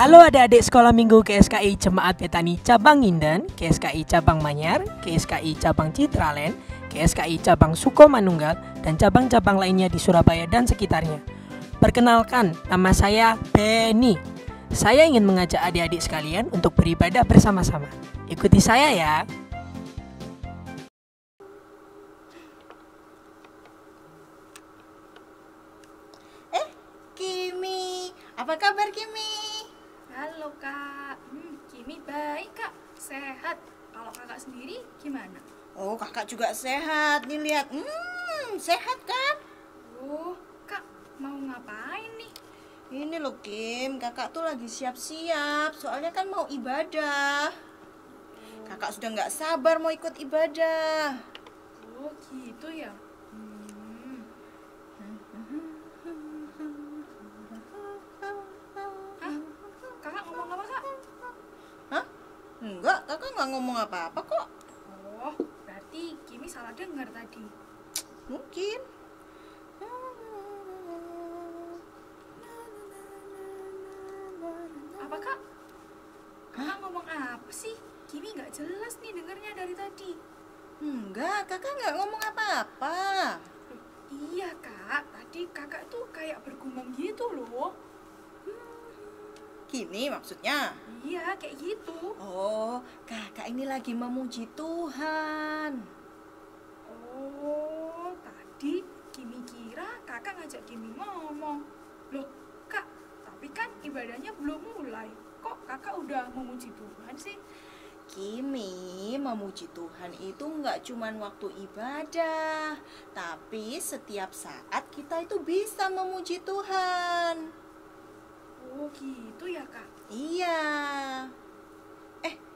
Halo adik-adik sekolah minggu KSKI Jemaat Betani Cabang Nginden, KSKI Cabang Manyar, KSKI Cabang Citraland, KSKI Cabang Sukomanunggal, dan cabang-cabang lainnya di Surabaya dan sekitarnya. Perkenalkan, nama saya Benny. Saya ingin mengajak adik-adik sekalian untuk beribadah bersama-sama. Ikuti saya ya. Kimi, apa kabar Kimi? Halo kak, Kimi baik kak, sehat. Kalau kakak sendiri gimana? Oh, kakak juga sehat. Nih lihat, sehat kan? Oh, kak mau ngapain nih? Ini loh Kim, kakak tuh lagi siap-siap. Soalnya kan mau ibadah. Kakak sudah nggak sabar mau ikut ibadah. Oh gitu ya. Kakak ngomong apa kak? Hah? Enggak, kakak nggak ngomong apa-apa kok. Oh, berarti Kimi salah dengar tadi. Mungkin. Apa kak? Kakak ngomong apa sih? Kimi nggak jelas nih dengarnya dari tadi. Enggak, kakak nggak ngomong apa-apa. Iya kak, tadi kakak tuh kayak bergumam gitu loh. Gini maksudnya? Iya, kayak gitu. Oh, kakak ini lagi memuji Tuhan. Oh, tadi Kimi kira kakak ngajak Kimi ngomong. Loh, kak, tapi kan ibadahnya belum mulai. Kok kakak udah memuji Tuhan sih? Kimi, memuji Tuhan itu nggak cuman waktu ibadah, tapi setiap saat kita itu bisa memuji Tuhan. Oh, gitu ya, kak? Iya.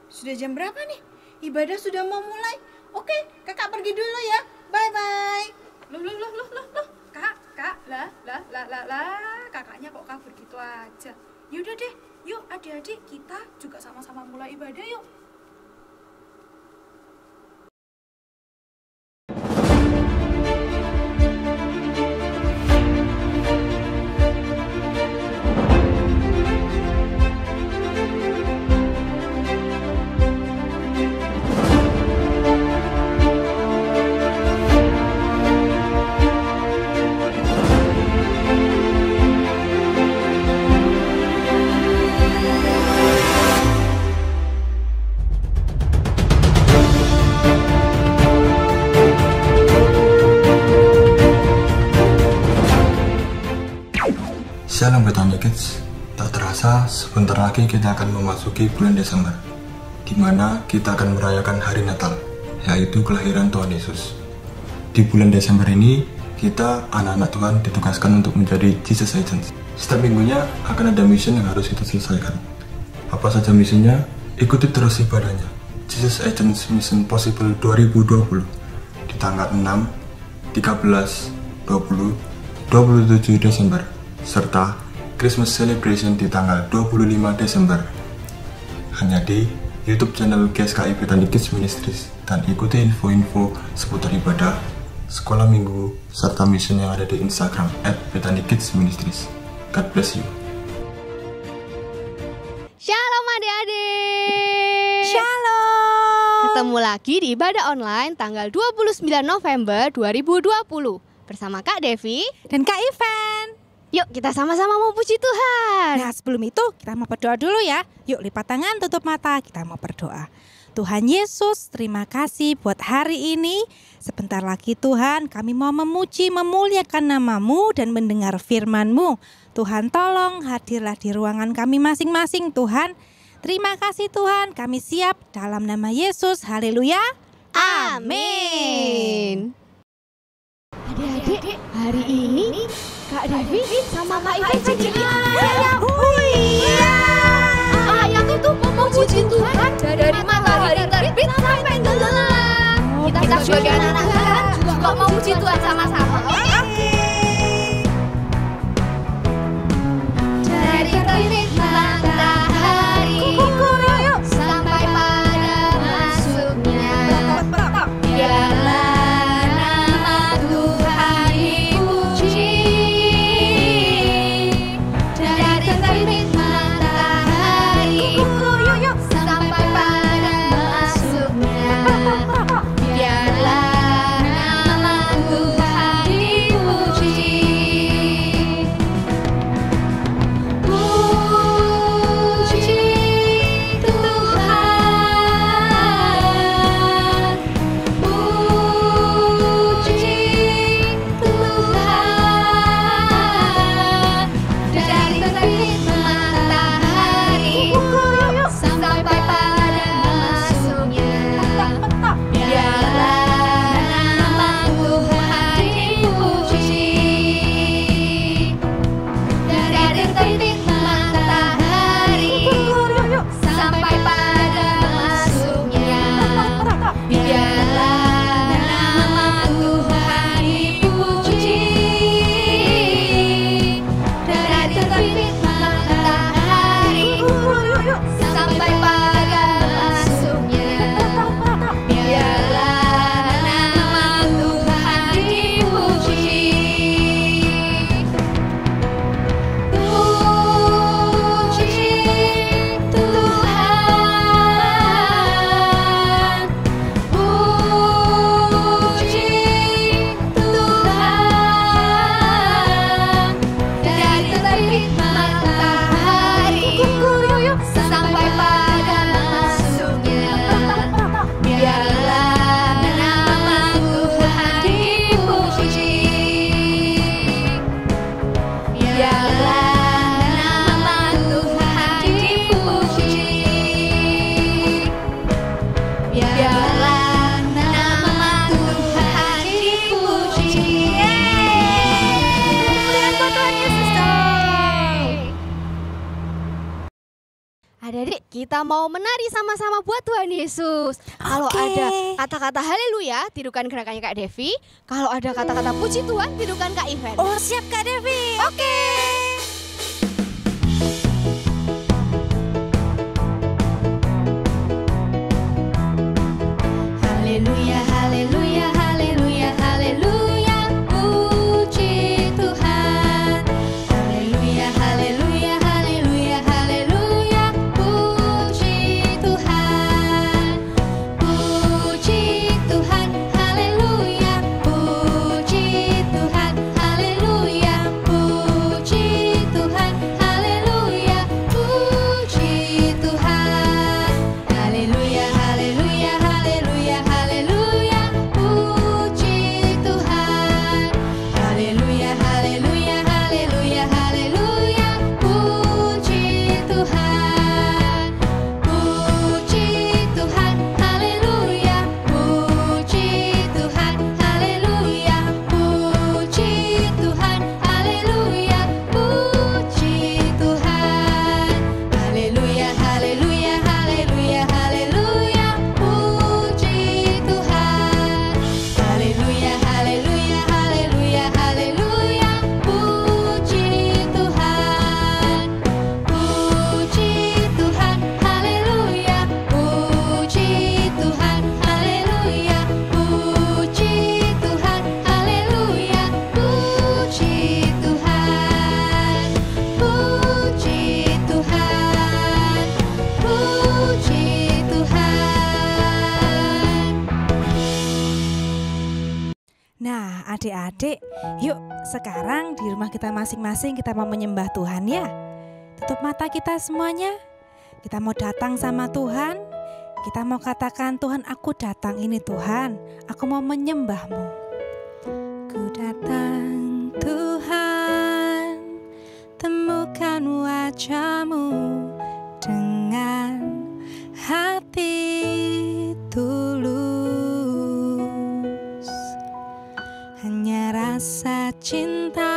Sudah jam berapa nih? Ibadah sudah mau mulai. Oke, kakak pergi dulu ya. Bye-bye. Loh, kak, lah, kakaknya kok kabur gitu aja. Yaudah deh, yuk adik-adik kita juga sama-sama mulai ibadah yuk. Shalom Betani Kids, tak terasa sebentar lagi kita akan memasuki bulan Desember, di mana kita akan merayakan hari Natal, yaitu kelahiran Tuhan Yesus. Di bulan Desember ini, kita anak-anak Tuhan ditugaskan untuk menjadi Jesus Agents. Setiap minggunya akan ada mission yang harus kita selesaikan. Apa saja misinya? Ikuti terus ibadahnya. Jesus Agents Mission Possible 2020 di tanggal 6, 13, 20, 27 Desember. Serta Christmas Celebration di tanggal 25 Desember. Hanya di YouTube channel KSKI Betani Kids Ministries, dan ikuti info-info seputar ibadah, sekolah minggu, serta mission yang ada di Instagram @betanikidsministries. God bless you. Shalom adik-adik. Shalom. Ketemu lagi di ibadah online tanggal 29 November 2020 bersama Kak Devi dan Kak Ivan. Yuk kita sama-sama memuji Tuhan. Nah, sebelum itu kita mau berdoa dulu ya. Yuk lipat tangan, tutup mata, kita mau berdoa. Tuhan Yesus, terima kasih buat hari ini. Sebentar lagi Tuhan, kami mau memuji, memuliakan nama-Mu dan mendengar firman-Mu. Tuhan tolong hadirlah di ruangan kami masing-masing Tuhan. Terima kasih Tuhan, kami siap dalam nama Yesus. Haleluya. Amin. Adik-adik, hari ini Kak Devi sama Kak Ivan jadi ayam. Ayam itu memuji Tuhan dari matahari terbit sampai tenggelam. Kita sebagai anak Tuhan juga memuji Tuhan sama-sama. Dari terbit matahari sampai pada masuknya, biarlah nama Tuhan dipuji. Dari terbit matahari Adik-adik, kita mau menari sama-sama buat Tuhan Yesus. Kalau ada kata-kata haleluya, tirukan gerakannya Kak Devi. Kalau ada kata-kata puji Tuhan, tirukan Kak Ivan. Oh, siap Kak Devi. Oke. Haleluya, haleluya, haleluya, haleluya, puji Tuhan. Haleluya, haleluya, haleluya, haleluya, puji Tuhan. Puji Tuhan, haleluya, puji Tuhan, haleluya, puji Tuhan, haleluya, puji Tuhan. Haleluya, haleluya, haleluya, haleluya, puji Tuhan. Haleluya, haleluya, haleluya, haleluya, puji Tuhan. Puji Tuhan, haleluya, puji Tuhan, haleluya, puji Tuhan, haleluya, puji Tuhan. Haleluya, haleluya, haleluya, haleluya, puji Tuhan. Haleluya, haleluya, haleluya, haleluya, puji Tuhan. Puji Tuhan, haleluya, puji Tuhan, haleluya, puji Tuhan, haleluya, puji Tuhan. Puji Tuhan, puji Tuhan. Nah, adik-adik, yuk sekarang di rumah kita masing-masing kita mau menyembah Tuhan ya. Tutup mata kita semuanya. Kita mau datang sama Tuhan. Kita mau katakan, Tuhan, aku datang ini Tuhan. Aku mau menyembah-Mu. Ku datang Tuhan, temukan wajah-Mu dengan hati tulus. Hanya rasa cinta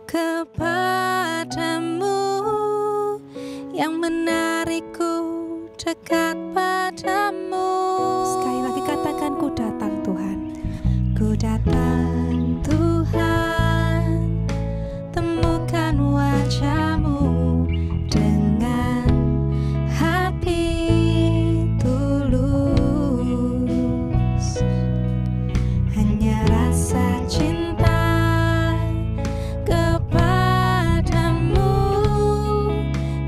kepadamu yang menarikku dekat padamu. Sekali lagi katakan, ku datang Tuhan. Ku datang Tuhan, temukan wajah-Mu dengan hati tulus. Hanya rasa cinta kepadamu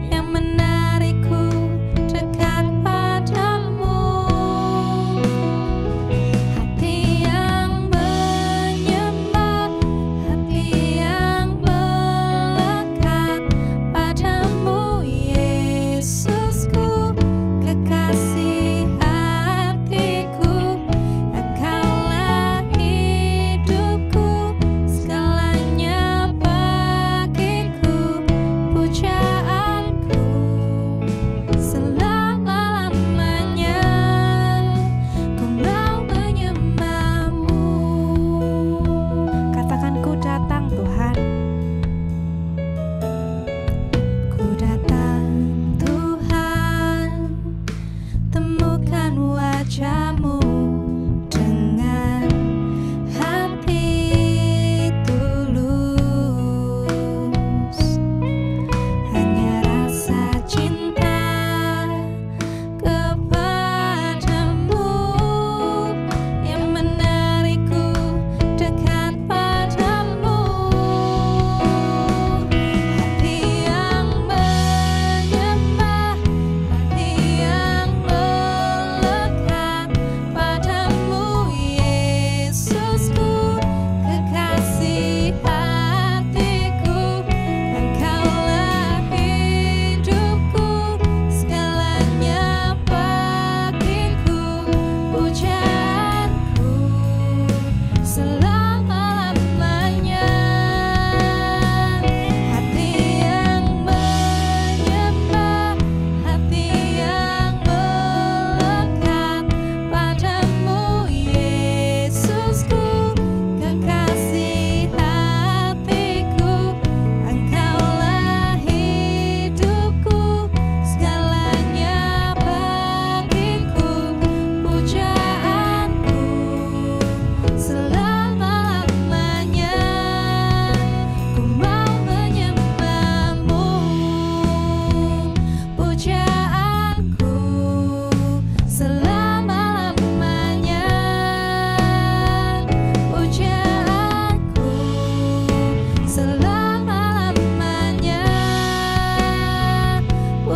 yang menarikku dekat padamu.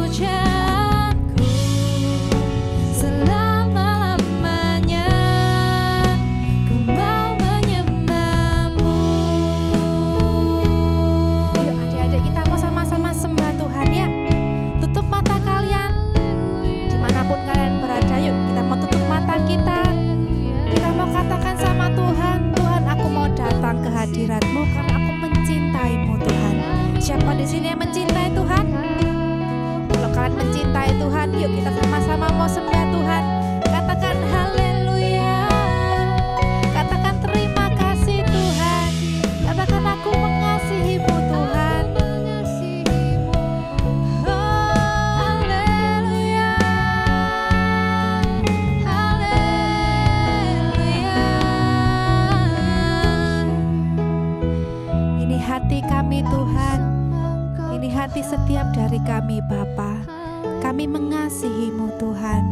pujaanku selama-lamanya. Ku mau menyembah-Mu. Yuk adik-adik, kita mau sama-sama sembah Tuhan ya. Tutup mata kalian, dimanapun kalian berada. Yuk kita mau tutup mata kita. Kita mau katakan sama Tuhan, Tuhan aku mau datang ke hadirat-Mu karena aku mencintai-Mu Tuhan. Siapa di sini yang mencintai Tuhan? Kalau kalian mencintai Tuhan, yuk kita sama-sama mau sembah Tuhan. Katakan haleluya. Katakan terima kasih Tuhan. Katakan aku mengasihi-Mu Tuhan. Oh, haleluya. Haleluya. Ini hati kami Tuhan. Ini hati setiap dari kami Bapa. Kami mengasihi-Mu Tuhan.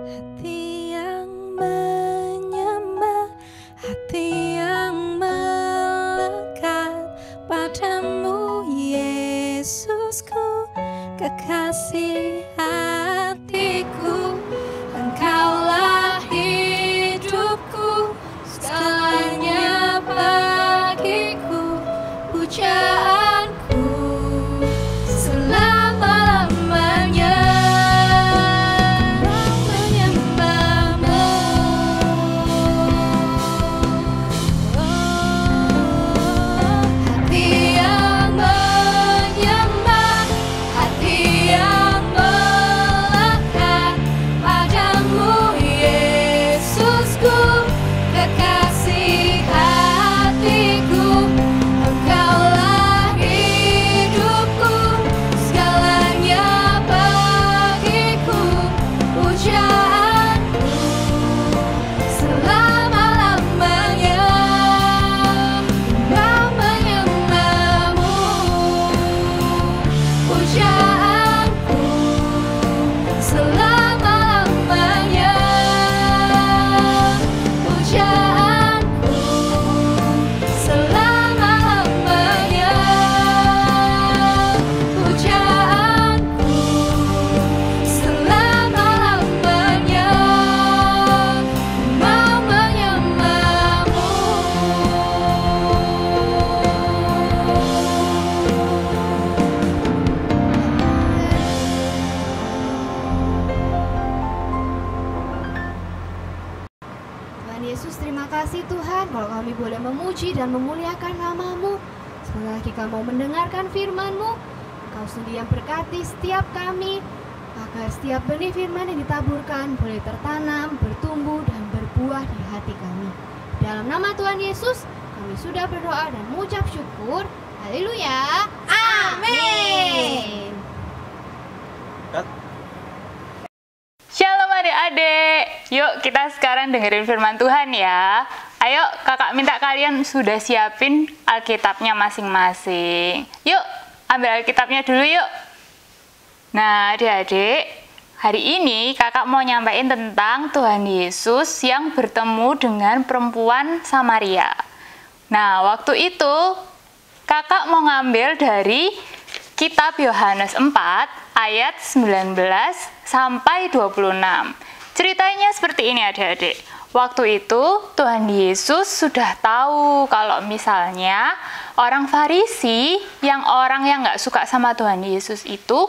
Hati yang menyembah, hati yang melekat padamu Yesusku, kekasih hatiku. Engkaulah hidupku, segalanya bagiku, pujaanku selama-lamanya. Mau menyembah-Mu. Hati yang menyembah, hati yang melekat padamu Yesusku, kekasih hatiku. Engkaulah hidupku, segalanya bagiku, pujaanku selama-lamanya. Mau menyembah-Mu. Pujaanku selama-lamanya. Pujaanku selama-lamanya. Pujaanku selama-lamanya. Mau menyembah-Mu. Tuhan Yesus, terima kasih Tuhan kalau kami boleh memuji dan memuliakan nama-Mu. Sebentar lagi kami mau mendengarkan firman-Mu. Engkau sendiri yang berkati setiap kami, agar setiap benih firman yang ditaburkan boleh tertanam, bertumbuh, dan berbuah di hati kami. Dalam nama Tuhan Yesus, kami sudah berdoa dan mengucap syukur. Haleluya. Amin. Shalom adik-adik, yuk kita sekarang dengerin firman Tuhan ya. Ayo kakak minta kalian sudah siapin Alkitabnya masing-masing. Yuk ambil Alkitabnya dulu yuk. Nah adik-adik, hari ini kakak mau nyampaikan tentang Tuhan Yesus yang bertemu dengan perempuan Samaria. Nah waktu itu kakak mau ngambil dari kitab Yohanes 4 ayat 19 sampai 26. Ceritanya seperti ini adik-adik. Waktu itu Tuhan Yesus sudah tahu kalau misalnya orang Farisi yang nggak suka sama Tuhan Yesus itu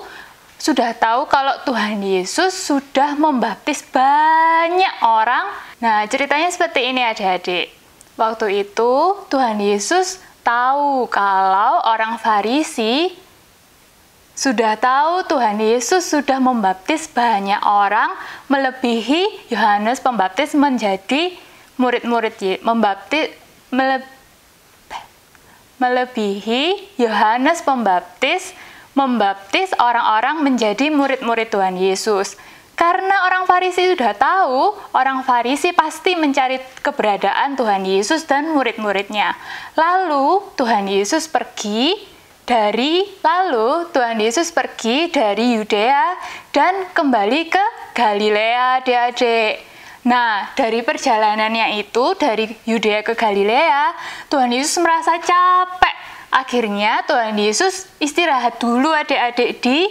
sudah tahu kalau Tuhan Yesus sudah membaptis banyak orang. Nah ceritanya seperti ini adik-adik. Waktu itu Tuhan Yesus tahu kalau orang Farisi sudah tahu Tuhan Yesus sudah membaptis banyak orang, melebihi Yohanes Pembaptis menjadi murid-murid melebihi Yohanes Pembaptis membaptis orang-orang menjadi murid-murid Tuhan Yesus. Karena orang Farisi sudah tahu, orang Farisi pasti mencari keberadaan Tuhan Yesus dan murid-muridnya. Lalu Tuhan Yesus pergi dari Yudea dan kembali ke Galilea, adik-adik. Nah, dari perjalanannya itu, dari Yudea ke Galilea, Tuhan Yesus merasa capek. Akhirnya Tuhan Yesus istirahat dulu adik-adik di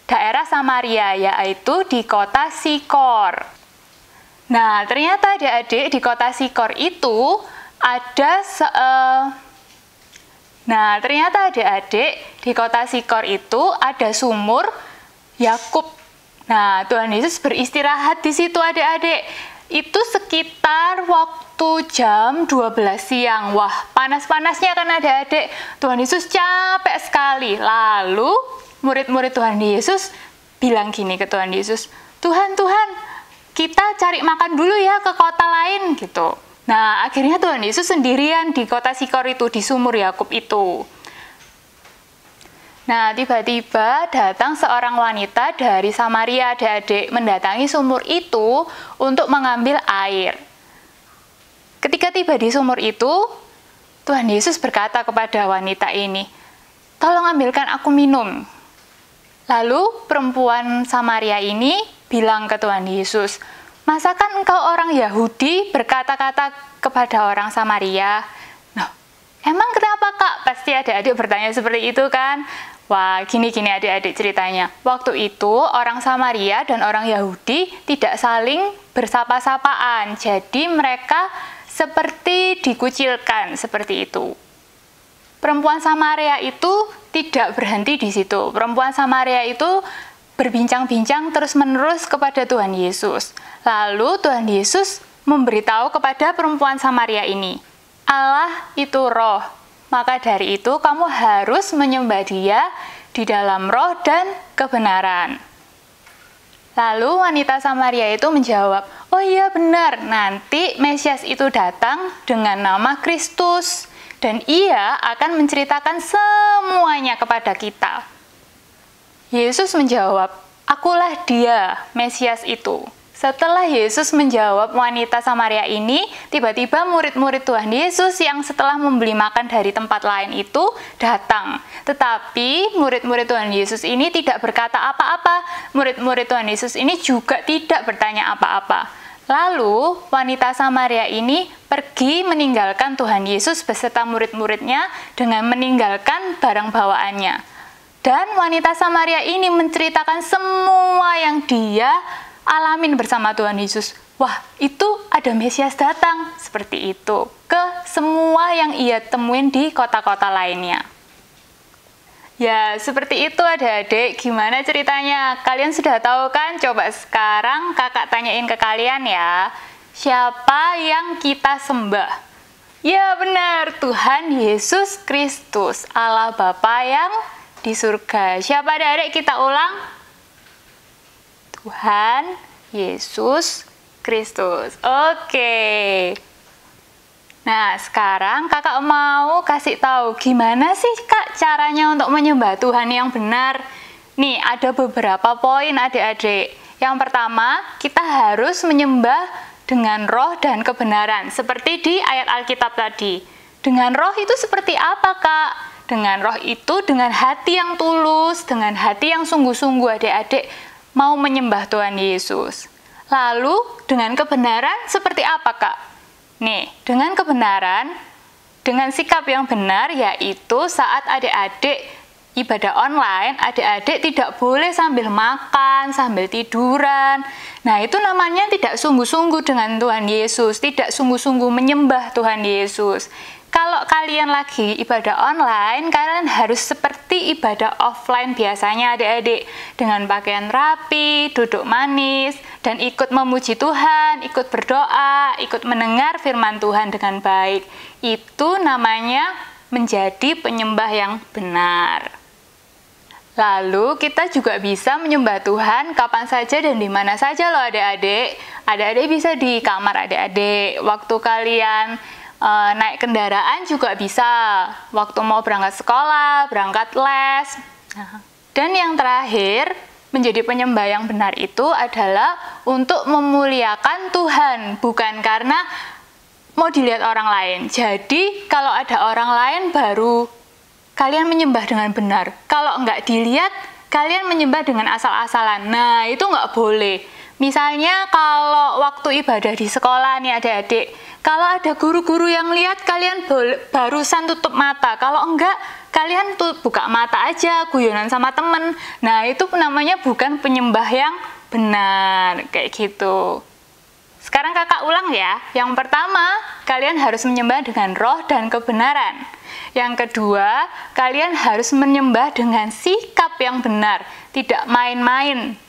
daerah Samaria, yaitu di kota Sikor. Nah, ternyata adik-adik di kota Sikor itu ada sumur Yakub. Nah, Tuhan Yesus beristirahat di situ adik-adik. Itu sekitar waktu jam 12 siang. Wah, panas-panasnya kan adik-adik. Tuhan Yesus capek sekali. Lalu murid-murid Tuhan Yesus bilang gini ke Tuhan Yesus, Tuhan, kita cari makan dulu ya ke kota lain gitu. Nah, akhirnya Tuhan Yesus sendirian di kota Sikor itu, di sumur Yakub itu. Nah, tiba-tiba datang seorang wanita dari Samaria, adik-adik, mendatangi sumur itu untuk mengambil air. Ketika tiba di sumur itu, Tuhan Yesus berkata kepada wanita ini, tolong ambilkan aku minum. Lalu perempuan Samaria ini bilang ke Tuhan Yesus, masakan engkau orang Yahudi berkata-kata kepada orang Samaria? Nah, emang kenapa Kak? Pasti adik-adik bertanya seperti itu kan? Wah, gini adik-adik ceritanya. Waktu itu orang Samaria dan orang Yahudi tidak saling bersapa-sapaan. Jadi mereka seperti dikucilkan, seperti itu. Perempuan Samaria itu tidak berhenti di situ. Perempuan Samaria itu berbincang-bincang terus-menerus kepada Tuhan Yesus. Lalu Tuhan Yesus memberitahu kepada perempuan Samaria ini, Allah itu roh. Maka dari itu kamu harus menyembah Dia di dalam roh dan kebenaran. Lalu wanita Samaria itu menjawab, oh iya benar, nanti Mesias itu datang dengan nama Kristus. Dan Ia akan menceritakan semuanya kepada kita. Yesus menjawab, akulah Dia, Mesias itu. Setelah Yesus menjawab wanita Samaria ini, tiba-tiba murid-murid Tuhan Yesus yang setelah membeli makan dari tempat lain itu datang. Tetapi murid-murid Tuhan Yesus ini tidak berkata apa-apa. Murid-murid Tuhan Yesus ini juga tidak bertanya apa-apa. Lalu wanita Samaria ini pergi meninggalkan Tuhan Yesus beserta murid-muridnya dengan meninggalkan barang bawaannya. Dan wanita Samaria ini menceritakan semua yang dia alamin bersama Tuhan Yesus. Wah, itu ada Mesias datang, seperti itu, ke semua yang ia temuin di kota-kota lainnya. Ya, seperti itu adik-adik. Gimana ceritanya? Kalian sudah tahu kan? Coba sekarang kakak tanyain ke kalian ya. Siapa yang kita sembah? Ya benar, Tuhan Yesus Kristus, Allah Bapa yang di surga. Siapa adik-adik? Kita ulang. Tuhan Yesus Kristus. Oke. Nah, sekarang kakak mau kasih tahu gimana sih Kak caranya untuk menyembah Tuhan yang benar. Nih, ada beberapa poin adik-adik. Yang pertama, kita harus menyembah dengan roh dan kebenaran. Seperti di ayat Alkitab tadi. Dengan roh itu seperti apa Kak? Dengan roh itu dengan hati yang tulus, dengan hati yang sungguh-sungguh adik-adik mau menyembah Tuhan Yesus. Lalu dengan kebenaran seperti apa Kak? Nih, dengan kebenaran, dengan sikap yang benar, yaitu saat adik-adik ibadah online, adik-adik tidak boleh sambil makan, sambil tiduran. Nah, itu namanya tidak sungguh-sungguh dengan Tuhan Yesus, tidak sungguh-sungguh menyembah Tuhan Yesus. Kalau kalian lagi ibadah online, kalian harus seperti ibadah offline biasanya adik-adik. Dengan pakaian rapi, duduk manis, dan ikut memuji Tuhan, ikut berdoa, ikut mendengar firman Tuhan dengan baik. Itu namanya menjadi penyembah yang benar. Lalu kita juga bisa menyembah Tuhan kapan saja dan di mana saja loh adik-adik. Adik-adik bisa di kamar adik-adik. Waktu kalian naik kendaraan juga bisa, waktu mau berangkat sekolah, berangkat les. Dan yang terakhir, menjadi penyembah yang benar itu adalah untuk memuliakan Tuhan, bukan karena mau dilihat orang lain. Jadi kalau ada orang lain baru kalian menyembah dengan benar. Kalau nggak dilihat, kalian menyembah dengan asal-asalan. Nah, itu nggak boleh. Misalnya kalau waktu ibadah di sekolah nih adik-adik, kalau ada guru-guru yang lihat kalian barusan tutup mata, kalau enggak kalian buka mata aja, guyonan sama temen. Nah itu namanya bukan penyembah yang benar, kayak gitu. Sekarang kakak ulang ya. Yang pertama, kalian harus menyembah dengan roh dan kebenaran. Yang kedua, kalian harus menyembah dengan sikap yang benar, tidak main-main.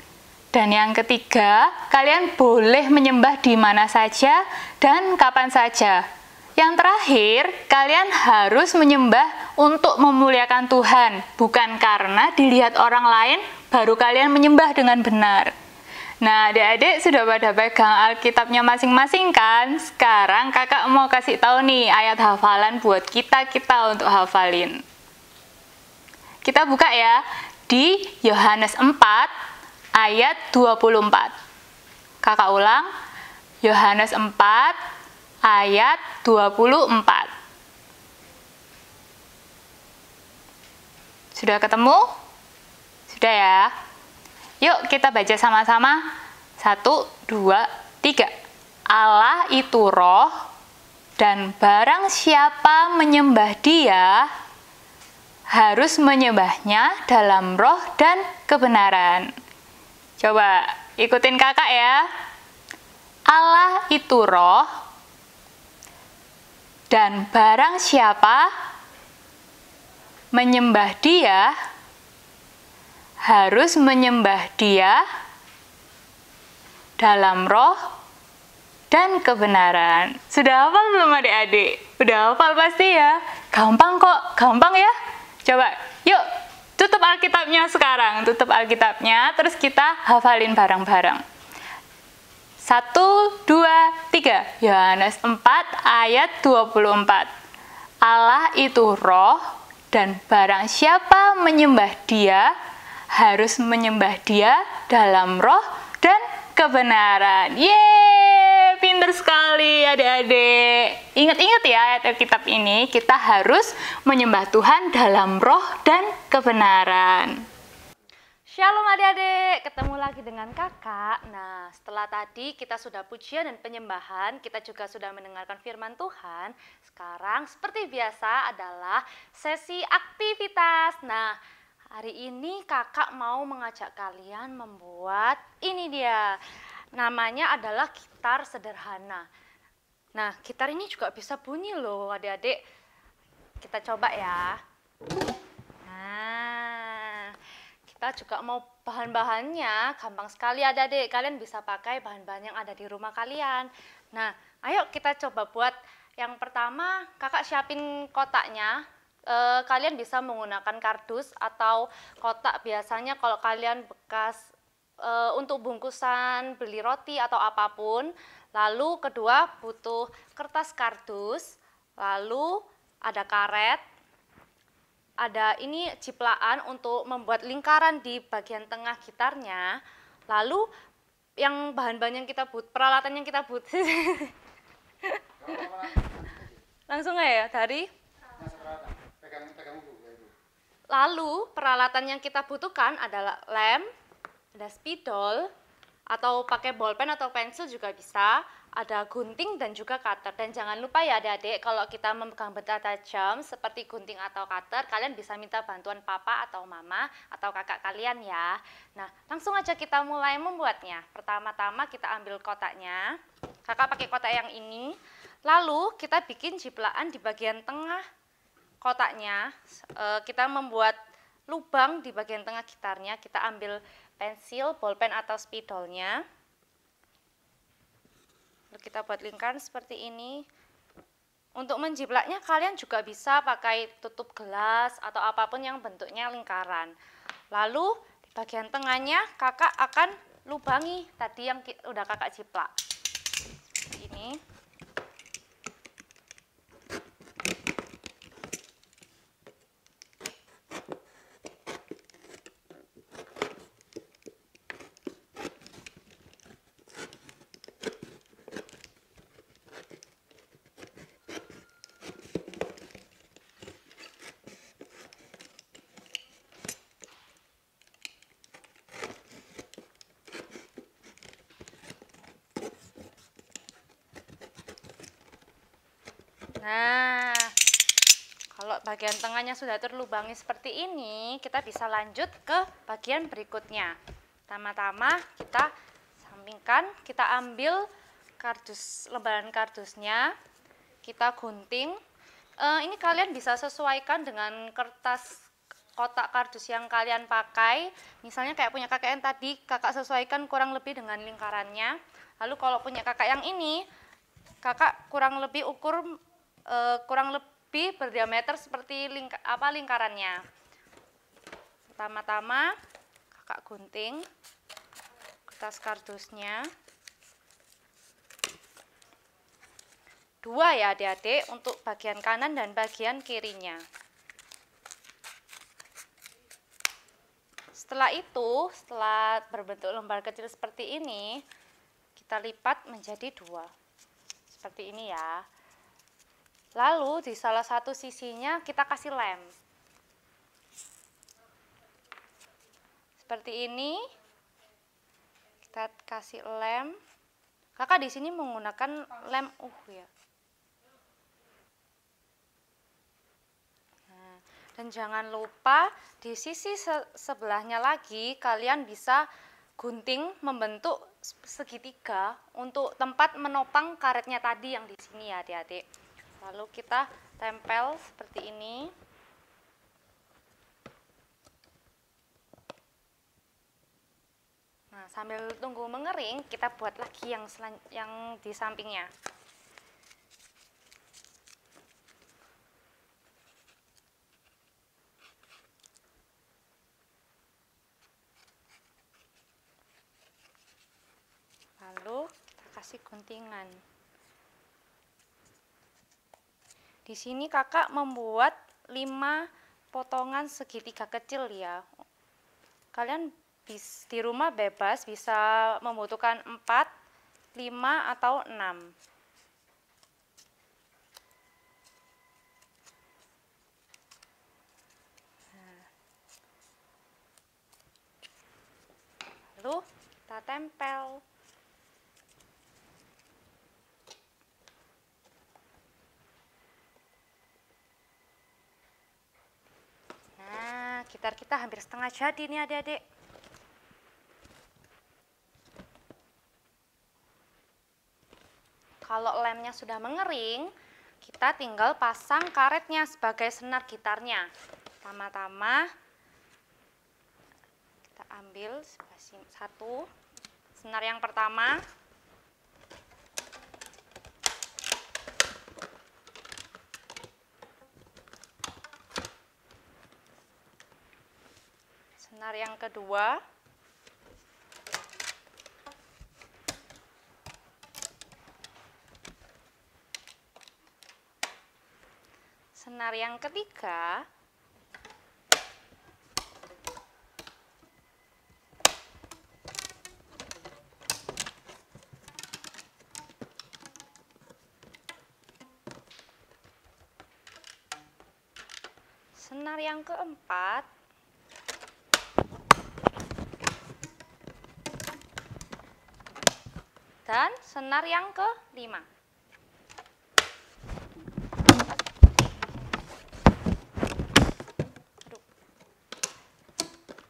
Dan yang ketiga, kalian boleh menyembah di mana saja dan kapan saja. Yang terakhir, kalian harus menyembah untuk memuliakan Tuhan, bukan karena dilihat orang lain baru kalian menyembah dengan benar. Nah, adik-adik sudah pada pegang Alkitabnya masing-masing kan? Sekarang kakak mau kasih tahu nih ayat hafalan buat kita untuk hafalin. Kita buka ya di Yohanes 4 ayat 24. Kakak ulang, Yohanes 4 ayat 24. Sudah ketemu? Sudah ya? Yuk kita baca sama-sama. 1, 2, 3. Allah itu roh, dan barang siapa menyembah Dia harus menyembahnya dalam roh dan kebenaran. Coba ikutin kakak ya. Allah itu roh, dan barang siapa menyembah Dia harus menyembah Dia dalam roh dan kebenaran. Sudah hafal belum adik-adik? Udah hafal pasti ya? Gampang kok, gampang ya? Coba, yuk tutup Alkitabnya sekarang. Tutup Alkitabnya, terus kita hafalin bareng-bareng. 1, 2, 3. Yohanes 4 ayat 24. Allah itu roh, dan barang siapa menyembah Dia harus menyembah Dia dalam roh dan kebenaran. Yeay, pinter sekali adik-adik. Ingat-ingat ya ayat Alkitab ini, kita harus menyembah Tuhan dalam roh dan kebenaran. Shalom adik-adik, ketemu lagi dengan kakak. Nah, setelah tadi kita sudah pujian dan penyembahan, kita juga sudah mendengarkan firman Tuhan. Sekarang seperti biasa adalah sesi aktivitas. Nah, hari ini kakak mau mengajak kalian membuat ini dia. Namanya adalah gitar sederhana. Nah, gitar ini juga bisa bunyi loh adik-adik. Kita coba ya. Nah, kita juga mau bahan-bahannya. Gampang sekali adik-adik. Kalian bisa pakai bahan-bahan yang ada di rumah kalian. Nah, ayo kita coba buat. Yang pertama, kakak siapin kotaknya. Kalian bisa menggunakan kardus atau kotak. Biasanya kalau kalian bekas untuk bungkusan beli roti atau apapun. Lalu kedua butuh kertas kardus, lalu ada karet, ada ini ciplaan untuk membuat lingkaran di bagian tengah gitarnya. Lalu yang bahan-bahan yang kita butuh, peralatan yang kita butuh. Langsung ya dari Lalu peralatan yang kita butuhkan adalah lem, ada spidol, atau pakai bolpen atau pensil juga bisa, ada gunting dan juga cutter. Dan jangan lupa ya adik-adik, kalau kita memegang benda tajam seperti gunting atau cutter, kalian bisa minta bantuan papa atau mama atau kakak kalian ya. Nah, langsung aja kita mulai membuatnya. Pertama-tama kita ambil kotaknya, kakak pakai kotak yang ini, lalu kita bikin ciplaan di bagian tengah kotaknya. Kita membuat lubang di bagian tengah gitarnya, kita ambil pensil, bolpen atau spidolnya. Lalu kita buat lingkaran seperti ini. Untuk menjiplaknya kalian juga bisa pakai tutup gelas atau apapun yang bentuknya lingkaran. Lalu di bagian tengahnya kakak akan lubangi tadi yang udah kakak jiplak. Ini. kalau bagian tengahnya sudah terlubangi seperti ini, kita bisa lanjut ke bagian berikutnya. Pertama-tama kita sampingkan, kita ambil kardus, lembaran kardusnya, kita gunting. Ini kalian bisa sesuaikan dengan kertas kotak kardus yang kalian pakai. Misalnya kayak punya kakak yang tadi, kakak sesuaikan kurang lebih dengan lingkarannya. Lalu kalau punya kakak yang ini, kakak kurang lebih ukur kurang lebih berdiameter seperti lingkarannya. Pertama-tama kakak gunting kertas kardusnya. 2 ya adik-adik untuk bagian kanan dan bagian kirinya. Setelah itu, setelah berbentuk lembar kecil seperti ini, kita lipat menjadi 2. Seperti ini ya. Lalu di salah satu sisinya kita kasih lem. Seperti ini. Kita kasih lem. Kakak di sini menggunakan lem ya. Nah, dan jangan lupa di sisi sebelahnya lagi kalian bisa gunting membentuk segitiga untuk tempat menopang karetnya tadi yang di sini ya adik-adik. Lalu kita tempel seperti ini. Nah, sambil tunggu mengering, kita buat lagi yang di sampingnya. Lalu kita kasih guntingan. Di sini kakak membuat 5 potongan segitiga kecil ya. Kalian di rumah bebas bisa membutuhkan 4, 5 atau 6. Lalu kita tempel. Gitar kita hampir setengah jadi nih adik-adik. Kalau lemnya sudah mengering, kita tinggal pasang karetnya sebagai senar gitarnya. Pertama-tama kita ambil satu senar yang pertama. Senar yang kedua. Senar yang ketiga. Senar yang keempat. Dan senar yang ke-5.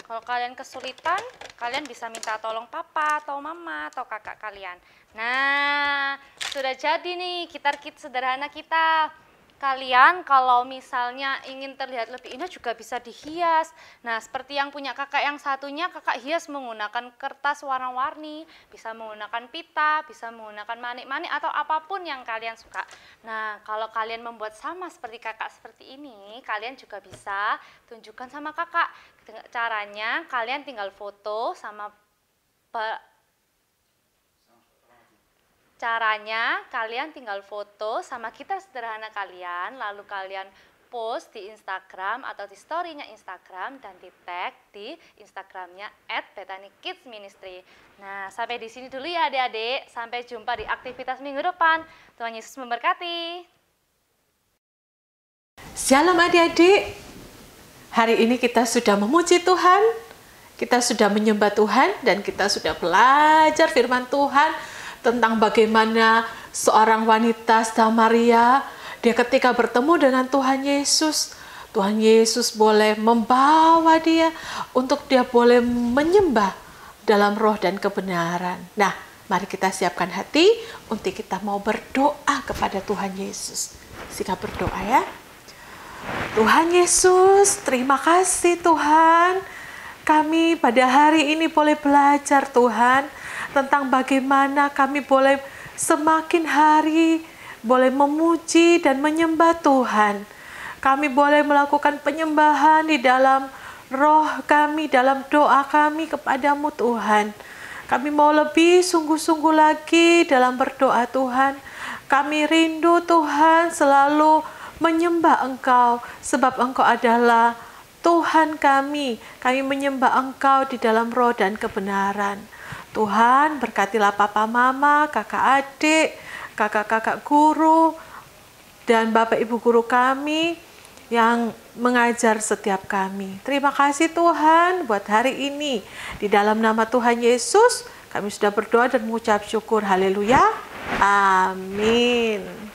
Kalau kalian kesulitan, kalian bisa minta tolong papa atau mama atau kakak kalian. Nah, sudah jadi nih gitar kit sederhana kita. Kalian kalau misalnya ingin terlihat lebih indah juga bisa dihias. Nah, seperti yang punya kakak yang satunya, kakak hias menggunakan kertas warna-warni, bisa menggunakan pita, bisa menggunakan manik-manik atau apapun yang kalian suka. Nah, kalau kalian membuat sama seperti kakak seperti ini, kalian juga bisa tunjukkan sama kakak. Caranya kalian tinggal foto sama Caranya kalian tinggal foto sama gitar sederhana kalian, lalu kalian post di Instagram atau di story-nya Instagram dan di tag di Instagramnya @BethanyKidsMinistry. Nah, sampai di sini dulu ya adik-adik. Sampai jumpa di aktivitas minggu depan. Tuhan Yesus memberkati. Shalom adik-adik. Hari ini kita sudah memuji Tuhan, kita sudah menyembah Tuhan, dan kita sudah belajar firman Tuhan tentang bagaimana seorang wanita Samaria Dia ketika bertemu dengan Tuhan Yesus boleh membawa dia untuk dia boleh menyembah dalam roh dan kebenaran. Nah, mari kita siapkan hati untuk kita mau berdoa kepada Tuhan Yesus. Sikap berdoa ya. Tuhan Yesus, terima kasih Tuhan. Kami pada hari ini boleh belajar Tuhan tentang bagaimana kami boleh semakin hari boleh memuji dan menyembah Tuhan. Kami boleh melakukan penyembahan di dalam roh kami, dalam doa kami kepadamu Tuhan. Kami mau lebih sungguh-sungguh lagi dalam berdoa Tuhan. Kami rindu Tuhan selalu menyembah Engkau, sebab Engkau adalah Tuhan kami. Kami menyembah Engkau di dalam roh dan kebenaran. Tuhan, berkatilah papa mama, kakak adik, kakak-kakak guru, dan bapak ibu guru kami yang mengajar setiap kami. Terima kasih Tuhan buat hari ini. Di dalam nama Tuhan Yesus, kami sudah berdoa dan mengucap syukur. Haleluya. Amin.